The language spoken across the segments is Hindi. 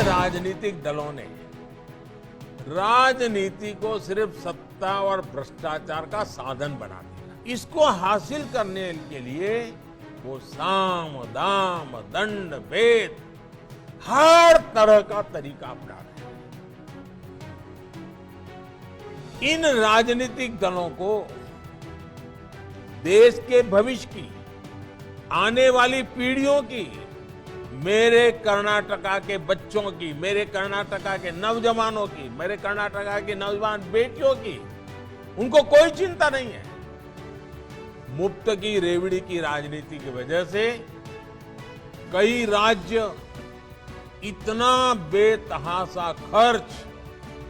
राजनीतिक दलों ने राजनीति को सिर्फ सत्ता और भ्रष्टाचार का साधन बना दिया। इसको हासिल करने के लिए वो साम दाम दंड भेद हर तरह का तरीका अपना रहे हैं। इन राजनीतिक दलों को देश के भविष्य की, आने वाली पीढ़ियों की, मेरे कर्नाटका के बच्चों की, मेरे कर्नाटका के नौजवानों की, मेरे कर्नाटका की नौजवान बेटियों की, उनको कोई चिंता नहीं है। मुफ्त की रेवड़ी की राजनीति की वजह से कई राज्य इतना बेतहाशा खर्च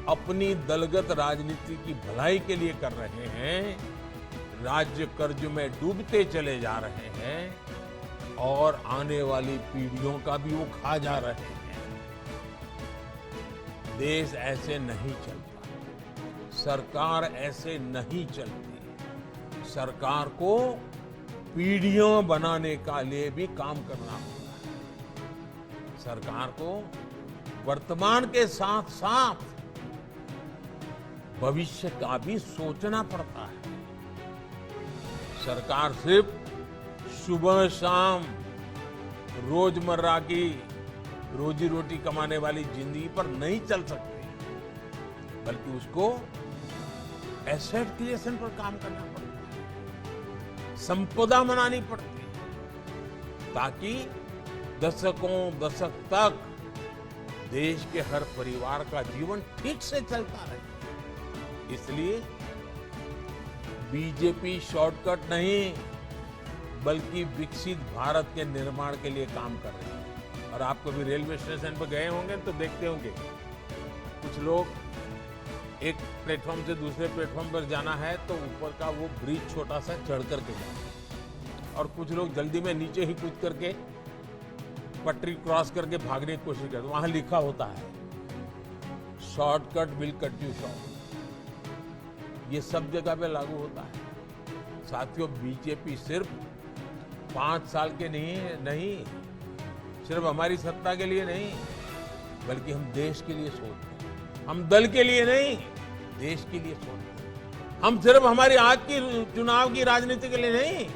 अपनी दलगत राजनीति की भलाई के लिए कर रहे हैं, राज्य कर्ज में डूबते चले जा रहे हैं और आने वाली पीढ़ियों का भी वो खा जा रहे हैं। देश ऐसे नहीं चलता, सरकार ऐसे नहीं चलती। सरकार को पीढ़ियों बनाने का लिए भी काम करना होता है। सरकार को वर्तमान के साथ साथ भविष्य का भी सोचना पड़ता है। सरकार सिर्फ सुबह शाम रोजमर्रा की रोजी रोटी कमाने वाली जिंदगी पर नहीं चल सकती, बल्कि उसको एसेट क्रिएशन पर काम करना पड़ता है, संपदा बनानी पड़ती है, ताकि दशकों दशक तक देश के हर परिवार का जीवन ठीक से चलता रहे। इसलिए बीजेपी शॉर्टकट नहीं, बल्कि विकसित भारत के निर्माण के लिए काम कर रहे हैं। और आप कभी रेलवे स्टेशन पर गए होंगे तो देखते होंगे कुछ लोग एक प्लेटफॉर्म से दूसरे प्लेटफॉर्म पर जाना है तो ऊपर का वो ब्रिज छोटा सा चढ़ करके जाते हैं, और कुछ लोग जल्दी में नीचे ही कूद करके पटरी क्रॉस करके भागने की कोशिश करते हैं। वहां लिखा होता है shortcut will cut you short. ये सब जगह पे लागू होता है। साथियों, बीजेपी सिर्फ 5 साल के नहीं, सिर्फ हमारी सत्ता के लिए नहीं, बल्कि हम देश के लिए सोचते हैं। हम दल के लिए नहीं, देश के लिए सोचते हैं। हम सिर्फ हमारी आज की चुनाव की राजनीति के लिए नहीं,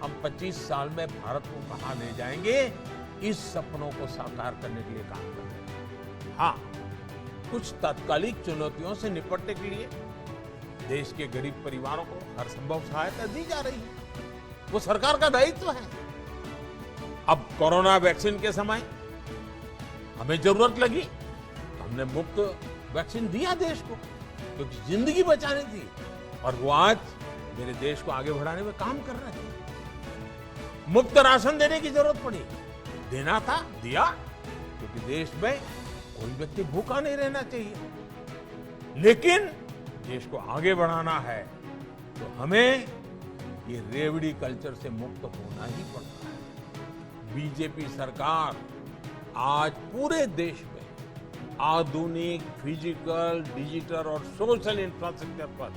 हम 25 साल में भारत को कहां ले जाएंगे, इस सपनों को साकार करने के लिए काम कर रहे हैं। हाँ, कुछ तात्कालिक चुनौतियों से निपटने के लिए देश के गरीब परिवारों को हर संभव सहायता दी जा रही है। वो सरकार का दायित्व है। अब कोरोना वैक्सीन के समय हमें जरूरत लगी तो हमने मुफ्त वैक्सीन दिया देश को, क्योंकि जिंदगी बचानी थी, और वो आज मेरे देश को आगे बढ़ाने में काम कर रहे हैं। मुफ्त राशन देने की जरूरत पड़ी, देना था, दिया, क्योंकि देश में कोई व्यक्ति भूखा नहीं रहना चाहिए। लेकिन देश को आगे बढ़ाना है तो हमें ये रेवड़ी कल्चर से मुक्त होना ही पड़ता है। बीजेपी सरकार आज पूरे देश में आधुनिक फिजिकल, डिजिटल और सोशल इंफ्रास्ट्रक्चर पर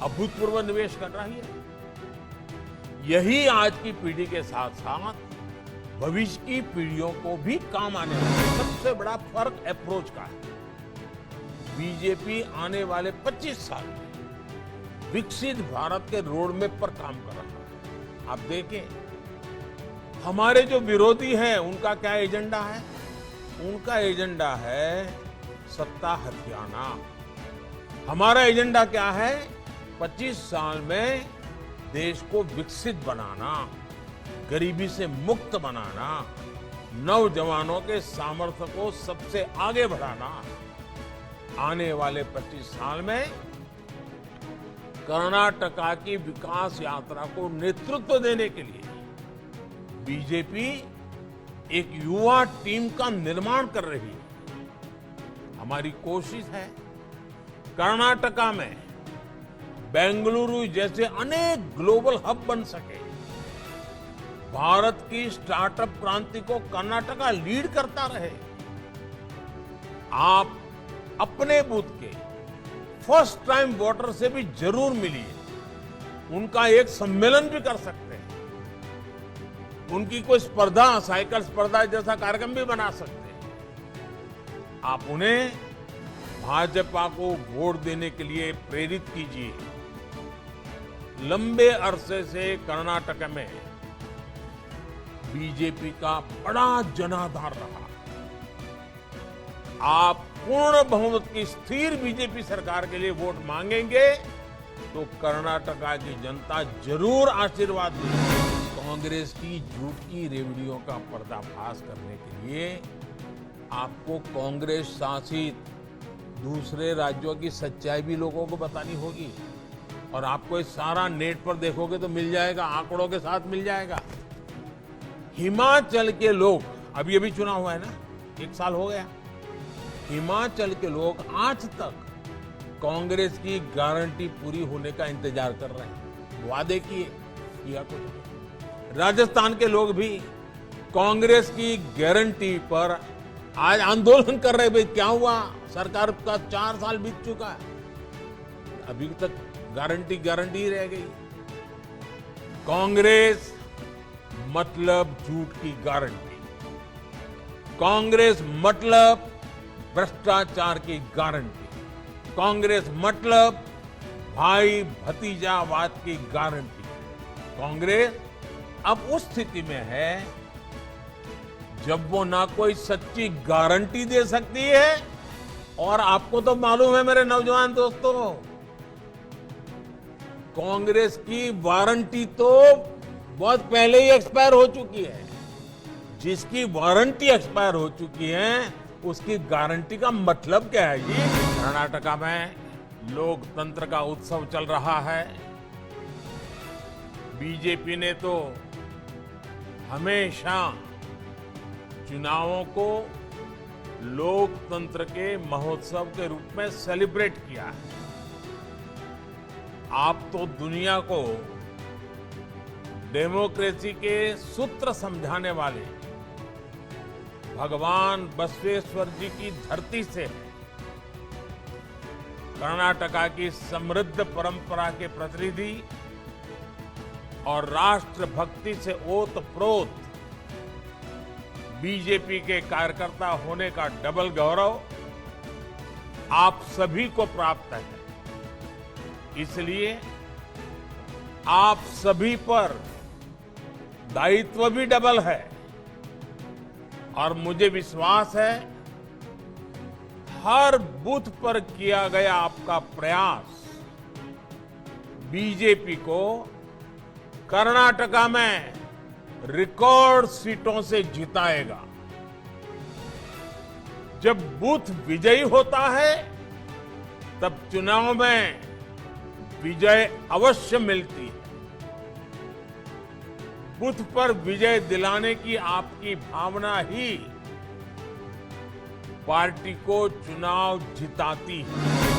अभूतपूर्व निवेश कर रही है। यही आज की पीढ़ी के साथ साथ भविष्य की पीढ़ियों को भी काम आने वाला सबसे बड़ा फर्क अप्रोच का है। बीजेपी आने वाले 25 साल में विकसित भारत के रोड मैप पर काम कर रहा है। आप देखें, हमारे जो विरोधी हैं उनका क्या एजेंडा है? उनका एजेंडा है सत्ता हथियाना। हमारा एजेंडा क्या है? 25 साल में देश को विकसित बनाना, गरीबी से मुक्त बनाना, नौजवानों के सामर्थ्य को सबसे आगे बढ़ाना। आने वाले 25 साल में कर्नाटका की विकास यात्रा को नेतृत्व देने के लिए बीजेपी एक युवा टीम का निर्माण कर रही है। हमारी कोशिश है कर्नाटका में बेंगलुरु जैसे अनेक ग्लोबल हब बन सके। भारत की स्टार्टअप क्रांति को कर्नाटका लीड करता रहे। आप अपने बूथ के फर्स्ट टाइम वोटर से भी जरूर मिलिए, उनका एक सम्मेलन भी कर सकते हैं, उनकी कोई स्पर्धा, साइकिल स्पर्धा जैसा कार्यक्रम भी बना सकते हैं। आप उन्हें भाजपा को वोट देने के लिए प्रेरित कीजिए। लंबे अरसे से कर्नाटक में बीजेपी का बड़ा जनाधार रहा। आप पूर्ण बहुमत की स्थिर बीजेपी सरकार के लिए वोट मांगेंगे तो कर्नाटका की जनता जरूर आशीर्वाद देगी। कांग्रेस की झूठ की रेवड़ियों का पर्दाफाश करने के लिए आपको कांग्रेस शासित दूसरे राज्यों की सच्चाई भी लोगों को बतानी होगी। और आपको ये सारा नेट पर देखोगे तो मिल जाएगा, आंकड़ों के साथ मिल जाएगा। हिमाचल के लोग, अभी अभी चुनाव हुआ है ना, 1 साल हो गया, हिमाचल के लोग आज तक कांग्रेस की गारंटी पूरी होने का इंतजार कर रहे हैं। वादे किया कुछ। राजस्थान के लोग भी कांग्रेस की गारंटी पर आज आंदोलन कर रहे। भाई क्या हुआ, सरकार का 4 साल बीत चुका है, अभी तक गारंटी ही रह गई। कांग्रेस मतलब झूठ की गारंटी, कांग्रेस मतलब भ्रष्टाचार की गारंटी, कांग्रेस मतलब भाई भतीजावाद की गारंटी। कांग्रेस अब उस स्थिति में है जब वो ना कोई सच्ची गारंटी दे सकती है, और आपको तो मालूम है मेरे नौजवान दोस्तों, कांग्रेस की वारंटी तो बहुत पहले ही एक्सपायर हो चुकी है। जिसकी वारंटी एक्सपायर हो चुकी है उसकी गारंटी का मतलब क्या है जी? कर्नाटका में लोकतंत्र का उत्सव चल रहा है। बीजेपी ने तो हमेशा चुनावों को लोकतंत्र के महोत्सव के रूप में सेलिब्रेट किया है। आप तो दुनिया को डेमोक्रेसी के सूत्र समझाने वाले भगवान बसवेश्वर जी की धरती से है। कर्नाटका की समृद्ध परंपरा के प्रतिनिधि और राष्ट्रभक्ति से ओतप्रोत बीजेपी के कार्यकर्ता होने का डबल गौरव आप सभी को प्राप्त है। इसलिए आप सभी पर दायित्व भी डबल है, और मुझे विश्वास है हर बूथ पर किया गया आपका प्रयास बीजेपी को कर्नाटका में रिकॉर्ड सीटों से जिताएगा। जब बूथ विजयी होता है तब चुनाव में विजय अवश्य मिलती है। बूथ पर विजय दिलाने की आपकी भावना ही पार्टी को चुनाव जिताती है।